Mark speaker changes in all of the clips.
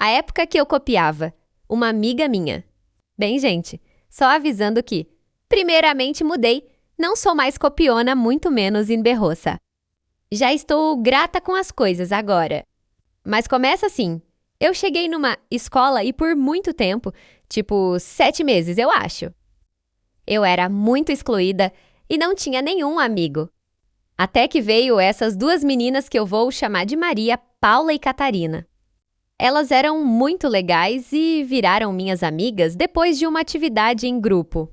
Speaker 1: A época que eu copiava. Uma amiga minha. Bem, gente, só avisando que, primeiramente mudei, não sou mais copiona, muito menos emberroça. Já estou grata com as coisas agora. Mas começa assim. Eu cheguei numa escola e por muito tempo, tipo 7 meses, eu acho. Eu era muito excluída e não tinha nenhum amigo. Até que veio essas duas meninas que eu vou chamar de Maria, Paula e Catarina. Elas eram muito legais e viraram minhas amigas depois de uma atividade em grupo.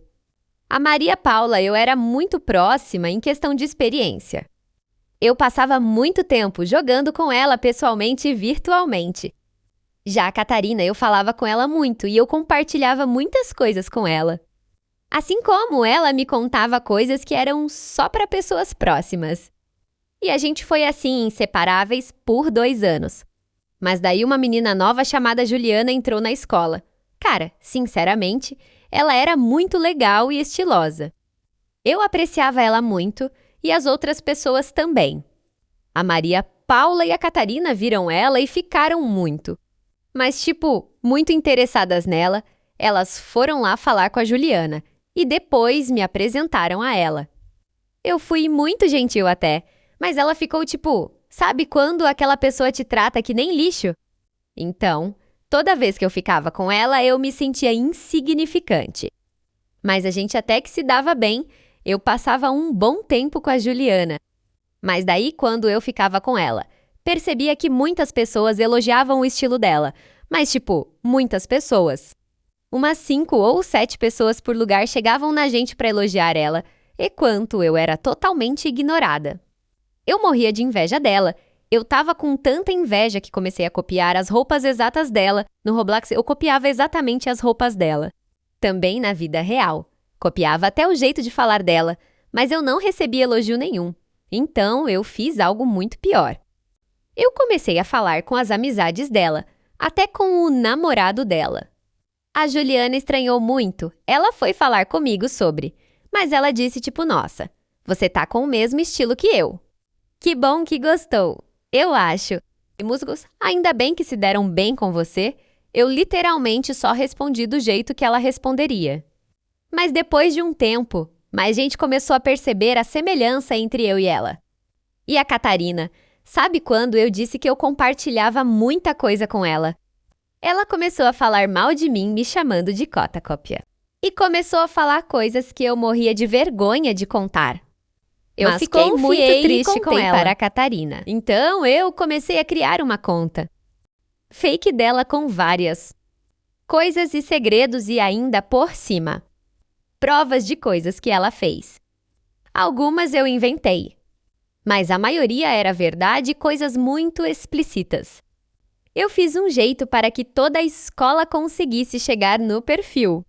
Speaker 1: A Maria Paula eu era muito próxima em questão de experiência. Eu passava muito tempo jogando com ela pessoalmente e virtualmente. Já a Catarina eu falava com ela muito e eu compartilhava muitas coisas com ela. Assim como ela me contava coisas que eram só para pessoas próximas. E a gente foi assim, inseparáveis, por 2 anos. Mas daí uma menina nova chamada Juliana entrou na escola. Cara, sinceramente, ela era muito legal e estilosa. Eu apreciava ela muito e as outras pessoas também. A Maria Paula e a Catarina viram ela e ficaram muito. Mas, tipo, muito interessadas nela, elas foram lá falar com a Juliana e depois me apresentaram a ela. Eu fui muito gentil até, mas ela ficou tipo, sabe quando aquela pessoa te trata que nem lixo? Então, toda vez que eu ficava com ela, eu me sentia insignificante. Mas a gente até que se dava bem, eu passava um bom tempo com a Juliana. Mas daí, quando eu ficava com ela, percebia que muitas pessoas elogiavam o estilo dela, mas tipo, muitas pessoas. Umas 5 ou 7 pessoas por lugar chegavam na gente para elogiar ela, e quanto eu era totalmente ignorada. Eu morria de inveja dela. Eu tava com tanta inveja que comecei a copiar as roupas exatas dela. No Roblox, eu copiava exatamente as roupas dela. Também na vida real. Copiava até o jeito de falar dela, mas eu não recebi elogio nenhum. Então, eu fiz algo muito pior. Eu comecei a falar com as amizades dela, até com o namorado dela. A Juliana estranhou muito. Ela foi falar comigo sobre, mas ela disse tipo, nossa, você tá com o mesmo estilo que eu. Que bom que gostou, eu acho. E musgos, ainda bem que se deram bem com você. Eu literalmente só respondi do jeito que ela responderia. Mas depois de um tempo, mais gente começou a perceber a semelhança entre eu e ela. E a Catarina, sabe quando eu disse que eu compartilhava muita coisa com ela? Ela começou a falar mal de mim, me chamando de cópia. E começou a falar coisas que eu morria de vergonha de contar. Eu fiquei muito triste com ela para a Catarina. Então, eu comecei a criar uma conta. Fake dela com várias coisas e segredos e ainda por cima. Provas de coisas que ela fez. Algumas eu inventei. Mas a maioria era verdade e coisas muito explícitas. Eu fiz um jeito para que toda a escola conseguisse chegar no perfil.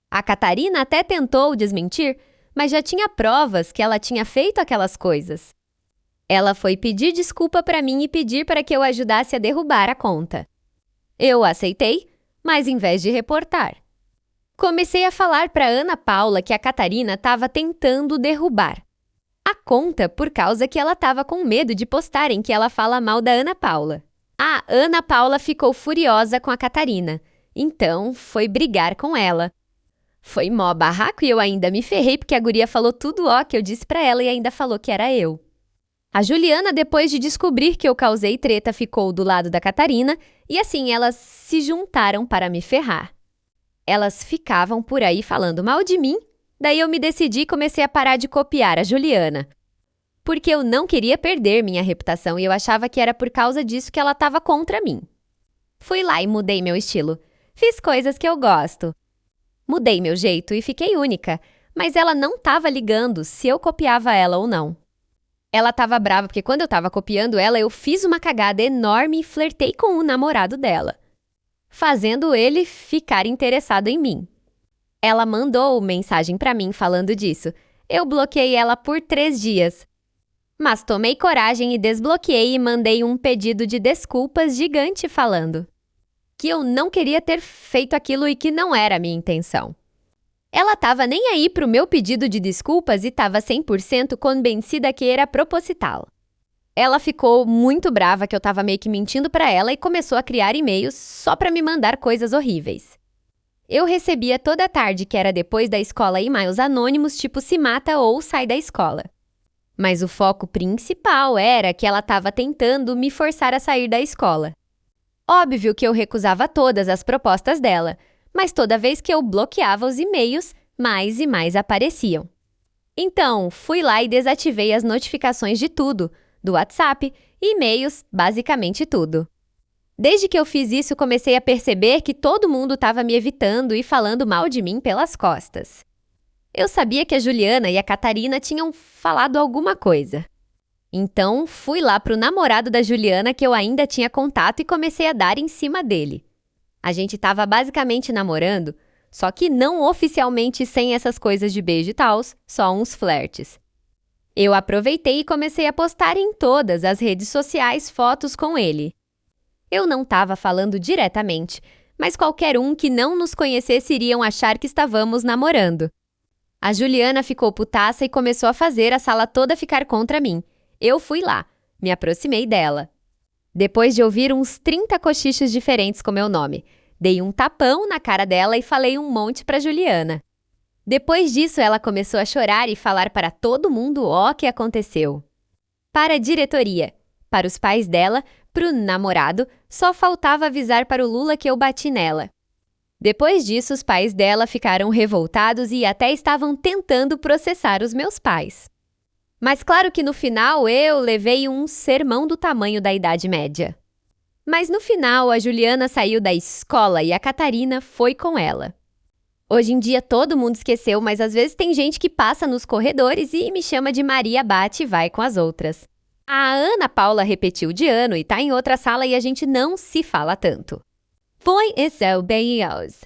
Speaker 1: A Catarina até tentou desmentir, mas já tinha provas que ela tinha feito aquelas coisas. Ela foi pedir desculpa para mim e pedir para que eu ajudasse a derrubar a conta. Eu aceitei, mas em vez de reportar. Comecei a falar para Ana Paula que a Catarina estava tentando derrubar a conta por causa que ela estava com medo de postarem que ela fala mal da Ana Paula. A Ana Paula ficou furiosa com a Catarina, então foi brigar com ela. Foi mó barraco e eu ainda me ferrei porque a guria falou tudo ó que eu disse pra ela e ainda falou que era eu. A Juliana, depois de descobrir que eu causei treta, ficou do lado da Catarina e assim elas se juntaram para me ferrar. Elas ficavam por aí falando mal de mim, daí eu me decidi e comecei a parar de copiar a Juliana. Porque eu não queria perder minha reputação e eu achava que era por causa disso que ela estava contra mim. Fui lá e mudei meu estilo. Fiz coisas que eu gosto. Mudei meu jeito e fiquei única, mas ela não estava ligando se eu copiava ela ou não. Ela estava brava porque quando eu estava copiando ela, eu fiz uma cagada enorme e flertei com o namorado dela, fazendo ele ficar interessado em mim. Ela mandou mensagem para mim falando disso. Eu bloqueei ela por 3 dias. Mas tomei coragem e desbloqueei e mandei um pedido de desculpas gigante falando que eu não queria ter feito aquilo e que não era a minha intenção. Ela estava nem aí pro meu pedido de desculpas e estava 100% convencida que era proposital. Ela ficou muito brava que eu tava meio que mentindo pra ela e começou a criar e-mails só pra me mandar coisas horríveis. Eu recebia toda tarde, que era depois da escola, e-mails anônimos tipo se mata ou sai da escola. Mas o foco principal era que ela estava tentando me forçar a sair da escola. Óbvio que eu recusava todas as propostas dela, mas toda vez que eu bloqueava os e-mails, mais e mais apareciam. Então, fui lá e desativei as notificações de tudo, do WhatsApp, e-mails, basicamente tudo. Desde que eu fiz isso, comecei a perceber que todo mundo estava me evitando e falando mal de mim pelas costas. Eu sabia que a Juliana e a Catarina tinham falado alguma coisa. Então, fui lá pro namorado da Juliana, que eu ainda tinha contato, e comecei a dar em cima dele. A gente estava basicamente namorando, só que não oficialmente sem essas coisas de beijo e tals, só uns flertes. Eu aproveitei e comecei a postar em todas as redes sociais fotos com ele. Eu não estava falando diretamente, mas qualquer um que não nos conhecesse iriam achar que estávamos namorando. A Juliana ficou putaça e começou a fazer a sala toda ficar contra mim. Eu fui lá, me aproximei dela. Depois de ouvir uns 30 cochichos diferentes com meu nome, dei um tapão na cara dela e falei um monte para Juliana. Depois disso, ela começou a chorar e falar para todo mundo o que aconteceu. Para a diretoria, para os pais dela, para o namorado, só faltava avisar para o Lula que eu bati nela. Depois disso, os pais dela ficaram revoltados e até estavam tentando processar os meus pais. Mas claro que no final eu levei um sermão do tamanho da Idade Média. Mas no final, a Juliana saiu da escola e a Catarina foi com ela. Hoje em dia todo mundo esqueceu, mas às vezes tem gente que passa nos corredores e me chama de Maria bate e vai com as outras. A Ana Paula repetiu de ano e tá em outra sala e a gente não se fala tanto. Foi isso, beijos!